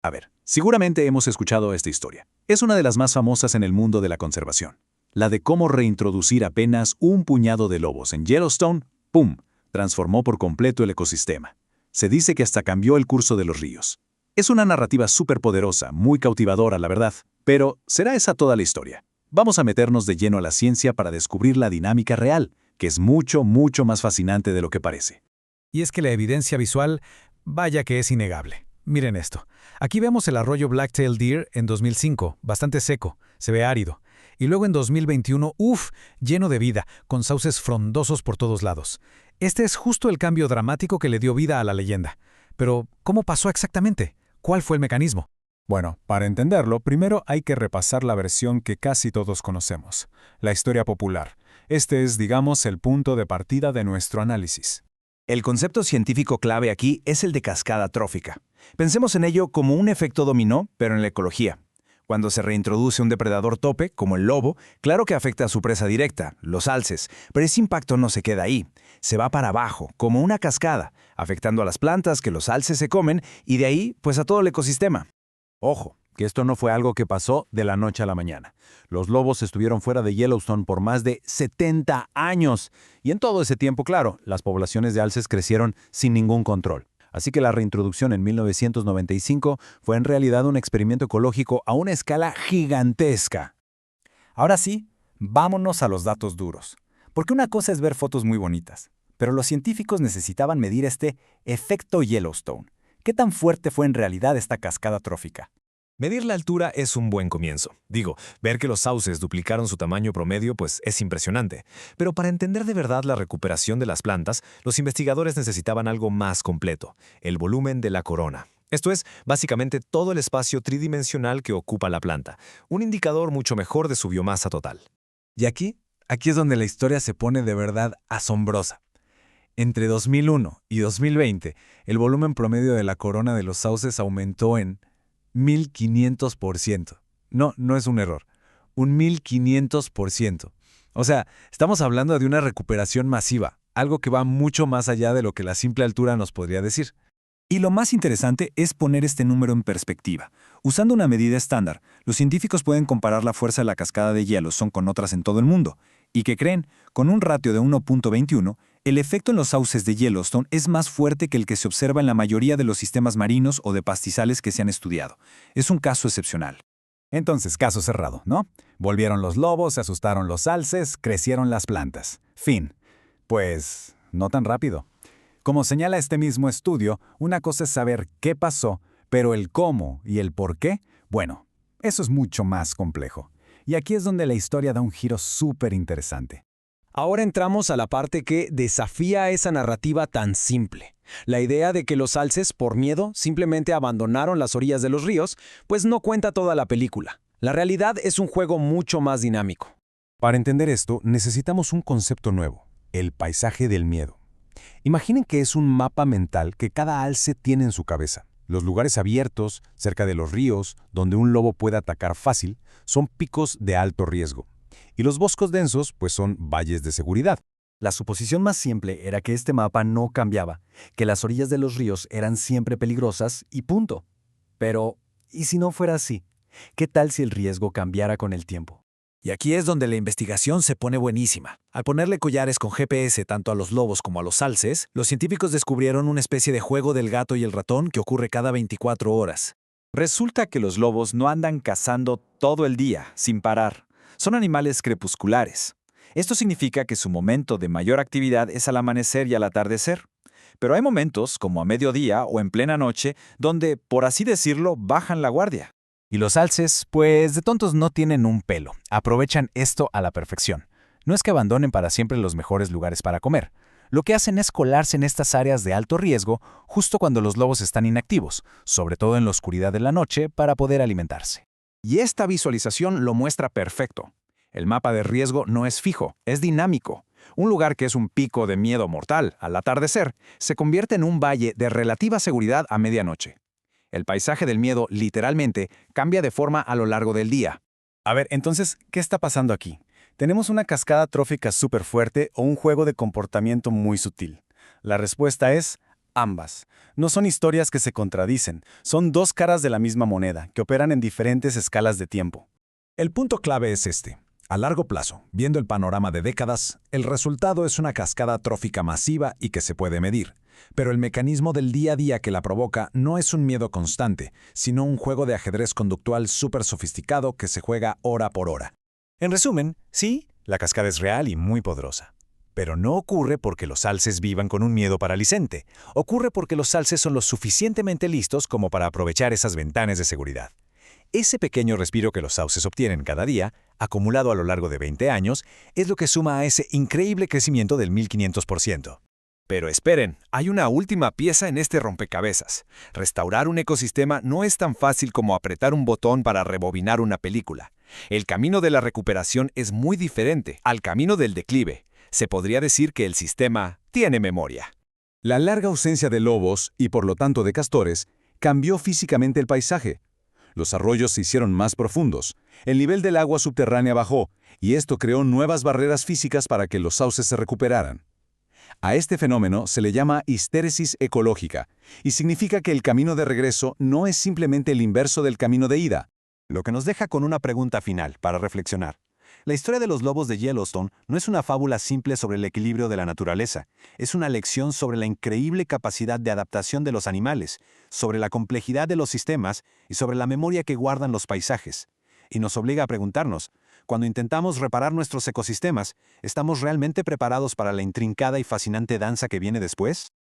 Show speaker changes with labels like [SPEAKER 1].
[SPEAKER 1] A ver, seguramente hemos escuchado esta historia. Es una de las más famosas en el mundo de la conservación. La de cómo reintroducir apenas un puñado de lobos en Yellowstone, ¡pum!, transformó por completo el ecosistema. Se dice que hasta cambió el curso de los ríos. Es una narrativa súper poderosa, muy cautivadora, la verdad. Pero, ¿será esa toda la historia? Vamos a meternos de lleno a la ciencia para descubrir la dinámica real, que es mucho, mucho más fascinante de lo que parece.
[SPEAKER 2] Y es que la evidencia visual, vaya que es innegable. Miren esto. Aquí vemos el arroyo Blacktail Deer en 2005, bastante seco, se ve árido. Y luego en 2021, lleno de vida, con sauces frondosos por todos lados. Este es justo el cambio dramático que le dio vida a la leyenda. Pero, ¿cómo pasó exactamente? ¿Cuál fue el mecanismo?
[SPEAKER 3] Bueno, para entenderlo, primero hay que repasar la versión que casi todos conocemos, la historia popular. Este es, digamos, el punto de partida de nuestro análisis.
[SPEAKER 4] El concepto científico clave aquí es el de cascada trófica. Pensemos en ello como un efecto dominó, pero en la ecología. Cuando se reintroduce un depredador tope, como el lobo, claro que afecta a su presa directa, los alces, pero ese impacto no se queda ahí. Se va para abajo, como una cascada, afectando a las plantas que los alces se comen y de ahí, pues a todo el ecosistema.
[SPEAKER 5] Ojo, que esto no fue algo que pasó de la noche a la mañana. Los lobos estuvieron fuera de Yellowstone por más de 70 años. Y en todo ese tiempo, claro, las poblaciones de alces crecieron sin ningún control. Así que la reintroducción en 1995 fue en realidad un experimento ecológico a una escala gigantesca.
[SPEAKER 6] Ahora sí, vámonos a los datos duros. Porque una cosa es ver fotos muy bonitas, pero los científicos necesitaban medir este efecto Yellowstone. ¿Qué tan fuerte fue en realidad esta cascada trófica?
[SPEAKER 7] Medir la altura es un buen comienzo. Digo, ver que los sauces duplicaron su tamaño promedio, pues es impresionante. Pero para entender de verdad la recuperación de las plantas, los investigadores necesitaban algo más completo, el volumen de la corona. Esto es, básicamente, todo el espacio tridimensional que ocupa la planta, un indicador mucho mejor de su biomasa total.
[SPEAKER 2] Y aquí es donde la historia se pone de verdad asombrosa. Entre 2001 y 2020, el volumen promedio de la corona de los sauces aumentó en 1500%. No es un error. Un 1500%. O sea, estamos hablando de una recuperación masiva, algo que va mucho más allá de lo que la simple altura nos podría decir.
[SPEAKER 6] Y lo más interesante es poner este número en perspectiva. Usando una medida estándar, los científicos pueden comparar la fuerza de la cascada de Yellowstone con otras en todo el mundo. ¿Y qué creen? Con un ratio de 1.21, el efecto en los sauces de Yellowstone es más fuerte que el que se observa en la mayoría de los sistemas marinos o de pastizales que se han estudiado. Es un caso excepcional.
[SPEAKER 3] Entonces, caso cerrado, ¿no? Volvieron los lobos, se asustaron los alces, crecieron las plantas. Fin. Pues, no tan rápido. Como señala este mismo estudio, una cosa es saber qué pasó, pero el cómo y el por qué, bueno, eso es mucho más complejo. Y aquí es donde la historia da un giro súper interesante.
[SPEAKER 8] Ahora entramos a la parte que desafía esa narrativa tan simple. La idea de que los alces, por miedo, simplemente abandonaron las orillas de los ríos, pues no cuenta toda la película. La realidad es un juego mucho más dinámico.
[SPEAKER 5] Para entender esto, necesitamos un concepto nuevo, el paisaje del miedo. Imaginen que es un mapa mental que cada alce tiene en su cabeza. Los lugares abiertos, cerca de los ríos, donde un lobo puede atacar fácil, son picos de alto riesgo. Y los bosques densos, pues son valles de seguridad.
[SPEAKER 4] La suposición más simple era que este mapa no cambiaba, que las orillas de los ríos eran siempre peligrosas y punto. Pero, ¿y si no fuera así? ¿Qué tal si el riesgo cambiara con el tiempo?
[SPEAKER 1] Y aquí es donde la investigación se pone buenísima. Al ponerle collares con GPS tanto a los lobos como a los alces, los científicos descubrieron una especie de juego del gato y el ratón que ocurre cada 24 horas.
[SPEAKER 9] Resulta que los lobos no andan cazando todo el día, sin parar. Son animales crepusculares. Esto significa que su momento de mayor actividad es al amanecer y al atardecer. Pero hay momentos, como a mediodía o en plena noche, donde, por así decirlo, bajan la guardia.
[SPEAKER 3] Y los alces, pues de tontos no tienen un pelo. Aprovechan esto a la perfección. No es que abandonen para siempre los mejores lugares para comer. Lo que hacen es colarse en estas áreas de alto riesgo justo cuando los lobos están inactivos, sobre todo en la oscuridad de la noche, para poder alimentarse.
[SPEAKER 4] Y esta visualización lo muestra perfecto. El mapa de riesgo no es fijo, es dinámico. Un lugar que es un pico de miedo mortal al atardecer se convierte en un valle de relativa seguridad a medianoche. El paisaje del miedo, literalmente, cambia de forma a lo largo del día.
[SPEAKER 6] A ver, entonces, ¿qué está pasando aquí? ¿Tenemos una cascada trófica súper fuerte o un juego de comportamiento muy sutil? La respuesta es Ambas. No son historias que se contradicen, son dos caras de la misma moneda, que operan en diferentes escalas de tiempo.
[SPEAKER 3] El punto clave es este. A largo plazo, viendo el panorama de décadas, el resultado es una cascada trófica masiva y que se puede medir. Pero el mecanismo del día a día que la provoca no es un miedo constante, sino un juego de ajedrez conductual súper sofisticado que se juega hora por hora.
[SPEAKER 7] En resumen, sí, la cascada es real y muy poderosa. Pero no ocurre porque los alces vivan con un miedo paralizante. Ocurre porque los alces son lo suficientemente listos como para aprovechar esas ventanas de seguridad. Ese pequeño respiro que los sauces obtienen cada día, acumulado a lo largo de 20 años, es lo que suma a ese increíble crecimiento del 1500%. Pero esperen, hay una última pieza en este rompecabezas. Restaurar un ecosistema no es tan fácil como apretar un botón para rebobinar una película. El camino de la recuperación es muy diferente al camino del declive. Se podría decir que el sistema tiene memoria.
[SPEAKER 1] La larga ausencia de lobos, y por lo tanto de castores, cambió físicamente el paisaje. Los arroyos se hicieron más profundos, el nivel del agua subterránea bajó, y esto creó nuevas barreras físicas para que los sauces se recuperaran. A este fenómeno se le llama histéresis ecológica, y significa que el camino de regreso no es simplemente el inverso del camino de ida.
[SPEAKER 5] Lo que nos deja con una pregunta final para reflexionar. La historia de los lobos de Yellowstone no es una fábula simple sobre el equilibrio de la naturaleza, es una lección sobre la increíble capacidad de adaptación de los animales, sobre la complejidad de los sistemas y sobre la memoria que guardan los paisajes. Y nos obliga a preguntarnos, cuando intentamos reparar nuestros ecosistemas, ¿estamos realmente preparados para la intrincada y fascinante danza que viene después?